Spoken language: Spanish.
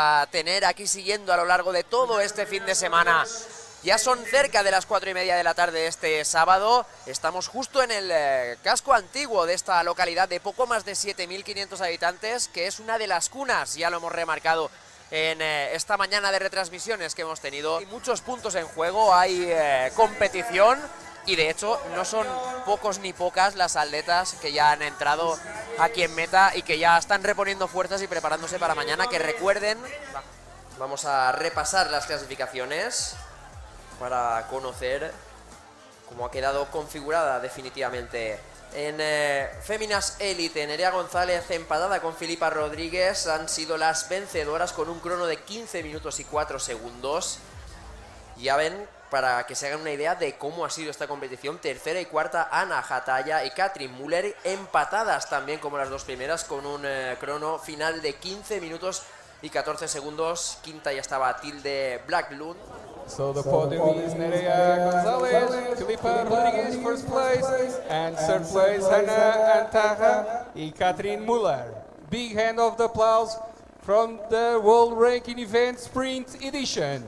a tener aquí siguiendo a lo largo de todo este fin de semana. Ya son cerca de las 4:30 de la tarde este sábado. Estamos justo en el casco antiguo de esta localidad de poco más de 7.500 habitantes, que es una de las cunas, ya lo hemos remarcado en esta mañana de retransmisiones que hemos tenido. Hay muchos puntos en juego, hay competición y de hecho no son pocos ni pocas las atletas que ya han entrado aquí en meta y que ya están reponiendo fuerzas y preparándose para mañana. Que recuerden, vamos a repasar las clasificaciones para conocer cómo ha quedado configurada definitivamente. En Féminas Élite, Nerea González empatada con Filipa Rodríguez han sido las vencedoras con un crono de 15 minutos y 4 segundos. Ya ven, para que se hagan una idea de cómo ha sido esta competición, tercera y cuarta Ana Hataya y Katrin Müller empatadas también como las dos primeras con un crono final de 15 minutos y 14 segundos. Quinta ya estaba Tilde Blacklund. So the podium is Nerea González, Filipa Rodríguez first place, and third place Ana Antaja y Katrin Müller. Big hand of the applause from the World Ranking Event Sprint Edition.